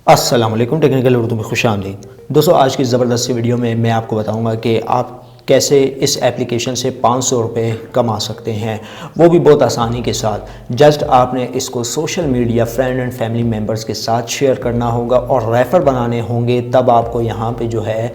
अस्सलाम वालेकुम, टेक्निकल उर्दू में खुशामदीद। दोस्तों, आज की ज़बरदस्त सी वीडियो में मैं आपको बताऊंगा कि आप कैसे इस एप्लीकेशन से 500 रुपये कमा सकते हैं, वो भी बहुत आसानी के साथ। जस्ट आपने इसको social media friend and family members के साथ शेयर करना होगा और रेफ़र बनाने होंगे, तब आपको यहाँ पे जो है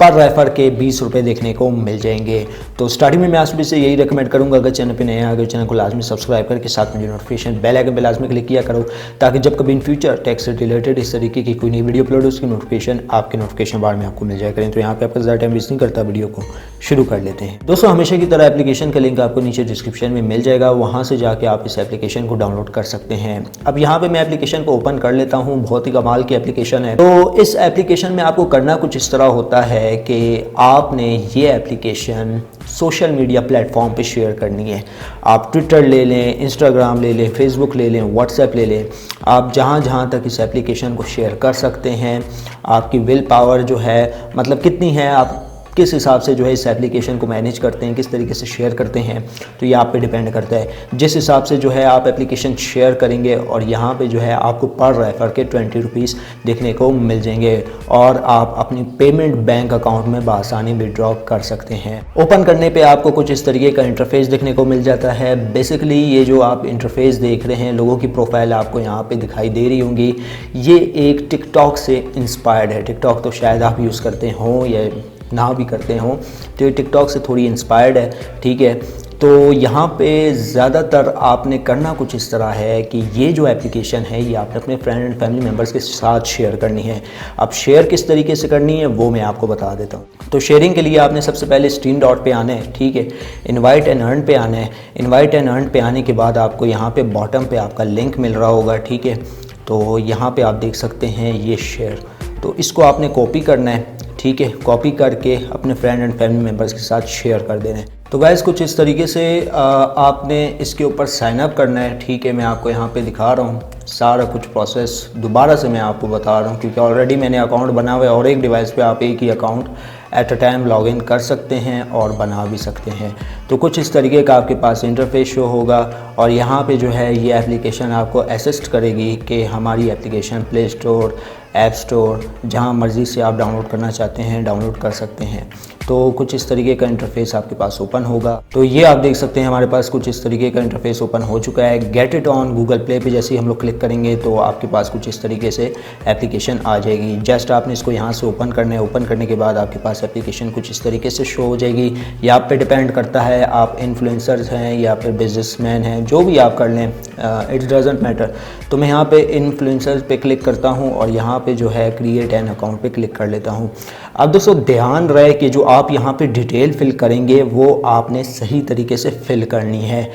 पर रेफ़र के 20 रुपये देखने को मिल जाएंगे। तो स्टार्टिंग में मैं आप सभी से यही रिकमेंड करूंगा, अगर चैनल पे नए हैं अगर चैनल को लाजमी सब्सक्राइब करके साथ में जो नोटिफिकेशन बेल आइकन पे लाजमी क्लिक किया करो, ताकि जब कभी इन फ्यूचर टैक्स से रिलेटेड इस तरीके की कोई नई वीडियो अपलोड हो उसकी नोटिफिकेशन आपके नोटिफिकेशन बार में आपको मिल जाया करें। तो यहाँ पे आपका ज़्यादा टाइम वेस्ट नहीं करता, वीडियो को शुरू कर लेते हैं। दोस्तों, हमेशा की तरह एप्लीकेशन का लिंक आपको नीचे डिस्क्रिप्शन में मिल जाएगा, वहाँ से जाके आप इस एप्लीकेशन को डाउनलोड कर सकते हैं। अब यहाँ पे मैं एप्लीकेशन को ओपन कर लेता हूँ, बहुत ही कमाल की एप्लीकेशन है। तो इस एप्लीकेशन में आपको करना कुछ इस तरह होता है कि आपने ये एप्लीकेशन सोशल मीडिया प्लेटफॉर्म पे शेयर करनी है। आप ट्विटर ले लें, इंस्टाग्राम ले लें, फेसबुक ले लें, व्हाट्सएप ले लें, आप जहाँ जहाँ तक इस एप्लीकेशन को शेयर कर सकते हैं। आपकी विल पावर जो है, मतलब कितनी है, आप किस हिसाब से जो है इस एप्लीकेशन को मैनेज करते हैं, किस तरीके से शेयर करते हैं, तो ये आप पे डिपेंड करता है। जिस हिसाब से जो है आप एप्लीकेशन शेयर करेंगे और यहाँ पे जो है आपको पर रेफ़र के 20 रुपीज़ देखने को मिल जाएंगे और आप अपनी पेमेंट बैंक अकाउंट में बआसानी विड्रॉ कर सकते हैं। ओपन करने पे आपको कुछ इस तरीके का इंटरफेस देखने को मिल जाता है। बेसिकली ये जो आप इंटरफेस देख रहे हैं, लोगों की प्रोफाइल आपको यहाँ पर दिखाई दे रही होंगी, ये एक टिकटॉक से इंस्पायर्ड है। टिकटॉक तो शायद आप यूज़ करते हों या ना भी करते हों, तो ये टिकटॉक से थोड़ी इंस्पायर्ड है, ठीक है। तो यहाँ पे ज़्यादातर आपने करना कुछ इस तरह है कि ये जो एप्लीकेशन है ये आपने अपने फ्रेंड एंड फैमिली मेम्बर्स के साथ शेयर करनी है। अब शेयर किस तरीके से करनी है वो मैं आपको बता देता हूँ। तो शेयरिंग के लिए आपने सबसे पहले स्क्रीन डॉट पे आना है, ठीक है। इनवाइट एंड अर्न पे आना है। इनवाइट एंड अर्न पे आने के बाद आपको यहाँ पे बॉटम पे आपका लिंक मिल रहा होगा, ठीक है। तो यहाँ पे आप देख सकते हैं ये शेयर, तो इसको आपने कॉपी करना है, ठीक है। कॉपी करके अपने फ्रेंड एंड फैमिली मेम्बर्स के साथ शेयर कर देना है। तो गाइस कुछ इस तरीके से आपने इसके ऊपर साइन अप करना है, ठीक है। मैं आपको यहाँ पे दिखा रहा हूँ सारा कुछ प्रोसेस, दोबारा से मैं आपको बता रहा हूँ क्योंकि ऑलरेडी मैंने अकाउंट बना हुआ है और एक डिवाइस पे आप एक ही account at a time login कर सकते हैं और बना भी सकते हैं। तो कुछ इस तरीके का आपके पास इंटरफेस शो होगा और यहाँ पे जो है ये एप्लीकेशन आपको असिस्ट करेगी कि हमारी application play store, app store, जहाँ मर्ज़ी से आप डाउनलोड करना चाहते हैं डाउनलोड कर सकते हैं। तो कुछ इस तरीके का इंटरफेस आपके पास ओपन होगा। तो ये आप देख सकते हैं हमारे पास कुछ इस तरीके का इंटरफेस ओपन हो चुका है। Get it on Google play पे जैसे ही हम लोग क्लिक करेंगे तो आपके पास कुछ इस तरीके से एप्लीकेशन आ जाएगी। जस्ट आपने इसको यहाँ से ओपन करना है। ओपन करने के बाद आपके पास एप्लीकेशन कुछ इस तरीके से शो हो जाएगी। ये आप पे डिपेंड करता है, आप इन्फ्लुएंसर्स हैं या फिर बिजनेसमैन हैं, जो भी आप कर लें, इट डजंट मैटर। तो मैं यहाँ पे इन्फ्लुएंसर्स पे क्लिक करता हूँ और यहाँ पे जो है क्रिएट एन अकाउंट पे क्लिक कर लेता हूँ। अब दोस्तों ध्यान रहे कि जो आप यहाँ पे डिटेल फिल करेंगे वो आपने सही तरीके से फिल करनी है,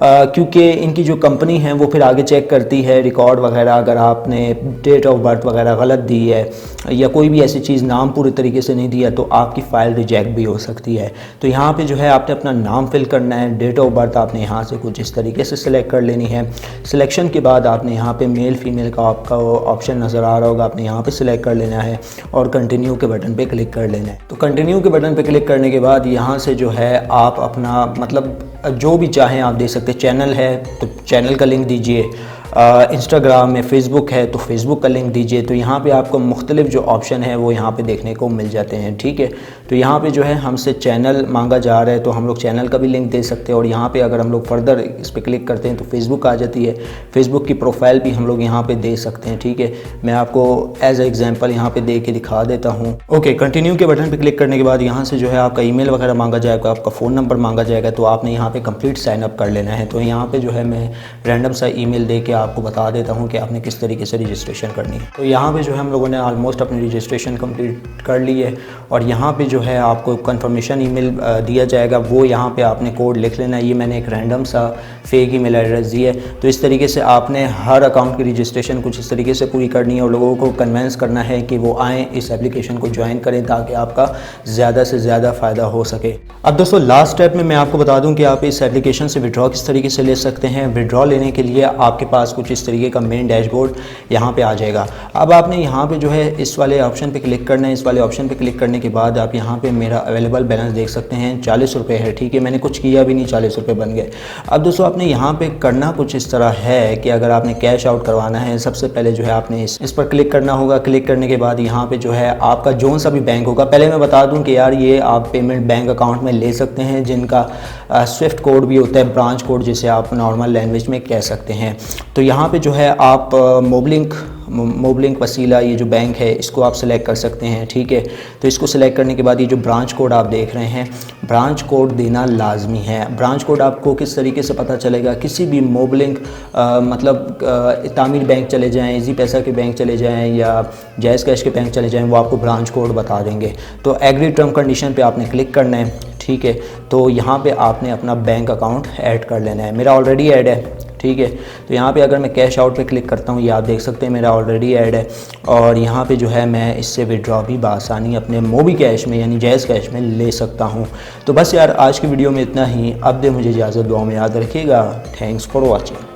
क्योंकि इनकी जो कंपनी है वो फिर आगे चेक करती है रिकॉर्ड वगैरह। अगर आपने डेट ऑफ बर्थ वगैरह गलत दी है या कोई भी ऐसी चीज़, नाम पूरे तरीके से नहीं दिया, तो आपकी फ़ाइल रिजेक्ट भी हो सकती है। तो यहाँ पे जो है आपने अपना नाम फिल करना है। डेट ऑफ बर्थ आपने यहाँ से कुछ इस तरीके से सिलेक्ट कर लेनी है। सिलेक्शन के बाद आपने यहाँ पे मेल फीमेल का आपका ऑप्शन नज़र आ रहा होगा, आपने यहाँ पे सिलेक्ट कर लेना है और कंटिन्यू के बटन पे क्लिक कर लेना है। तो कंटिन्यू के बटन पे क्लिक करने के बाद यहाँ से जो है आप अपना मतलब जो भी चाहें आप दे सकते हैं। चैनल है तो चैनल का लिंक दीजिए, इंस्टाग्राम में, फेसबुक है तो फेसबुक का लिंक दीजिए। तो यहाँ पे आपको मुख्तलिफ जो ऑप्शन है वो यहाँ पे देखने को मिल जाते हैं, ठीक है। तो यहाँ पे जो है हमसे चैनल मांगा जा रहा है तो हम लोग चैनल का भी लिंक दे सकते हैं और यहाँ पे अगर हम लोग फर्दर इस पर क्लिक करते हैं तो फेसबुक आ जाती है। फेसबुक की प्रोफाइल भी हम लोग यहाँ पे दे सकते हैं, ठीक है। मैं आपको एज ए एग्जाम्पल यहाँ पे दे के दिखा देता हूँ। ओके, कंटिन्यू के बटन पर क्लिक करने के बाद यहाँ से जो है आपका ईमेल वगैरह मांगा जाएगा, आपका फ़ोन नंबर मांगा जाएगा, तो आपने यहाँ पे कंप्लीट साइन अप कर लेना है। तो यहाँ पे जो है मैं रैंडम सा ईमेल दे के आपको बता देता हूँ कि आपने किस तरीके से रजिस्ट्रेशन करनी है। तो यहाँ पे जो है हम लोगों ने ऑलमोस्ट अपनी रजिस्ट्रेशन कंप्लीट कर ली है और यहाँ पे जो है आपको कंफर्मेशन ईमेल दिया जाएगा, वो यहाँ पे आपने कोड लिख लेना है। ये मैंने एक रैंडम सा फेक ईमेल एड्रेस दी है। तो इस तरीके से आपने हर अकाउंट की रजिस्ट्रेशन कुछ इस तरीके से पूरी करनी है और लोगों को कन्वेंस करना है कि वो आएँ, इस एप्लीकेशन को ज्वाइन करें ताकि आपका ज़्यादा से ज़्यादा फ़ायदा हो सके। अब दोस्तों लास्ट स्टेप में मैं आपको बता दूँ कि आप इस एप्लीकेशन से विड्रॉ किस तरीके से ले सकते हैं। विड्रॉ लेने के लिए आपके पास कुछ इस तरीके का मेन डैशबोर्ड यहाँ पे आ जाएगा। अब आपने यहाँ पे जो है इस वाले ऑप्शन पे क्लिक करना है। इस वाले ऑप्शन पे क्लिक करने के बाद आप यहाँ यहाँ पे मेरा अवेलेबल बैलेंस देख सकते हैं 40 रुपये है। ठीक है, मैंने कुछ किया भी नहीं, 40 रुपये बन गए। अब दोस्तों आपने यहाँ पे करना कुछ इस तरह है कि अगर आपने कैश आउट करवाना है, सबसे पहले जो है आपने इस पर क्लिक करना होगा। क्लिक करने के बाद यहाँ पे जो है आपका जो सा भी बैंक होगा, पहले मैं बता दूँ कि यार ये आप पेमेंट बैंक अकाउंट में ले सकते हैं जिनका स्विफ्ट कोड भी होता है, ब्रांच कोड जिसे आप नॉर्मल लैंग्वेज में कह सकते हैं। तो यहाँ पे जो है आप मोबलिंक वसीला ये जो बैंक है इसको आप सिलेक्ट कर सकते हैं। ठीक है, तो इसको सिलेक्ट करने के बाद ये जो ब्रांच कोड आप देख रहे हैं, ब्रांच कोड देना लाजमी है। ब्रांच कोड आपको किस तरीके से पता चलेगा, किसी भी मोबलिंक मतलब तामीर बैंक चले जाएं, इजी पैसा के बैंक चले जाएं या जैज़ कैश के बैंक चले जाएं, वो आपको ब्रांच कोड बता देंगे। तो एग्री टर्म कंडीशन पे आपने क्लिक करना है। ठीक है, तो यहाँ पे आपने अपना बैंक अकाउंट ऐड कर लेना है। मेरा ऑलरेडी ऐड है। ठीक है, तो यहाँ पे अगर मैं कैश आउट पे क्लिक करता हूँ, ये आप देख सकते हैं मेरा ऑलरेडी ऐड है। और यहाँ पे जो है मैं इससे विड्रॉ भी बआसानी अपने मोबी कैश में यानी जैज़ कैश में ले सकता हूँ। तो बस यार आज की वीडियो में इतना ही। अब दे मुझे इजाज़त, दुआ में याद रखिएगा। Thanks for watching.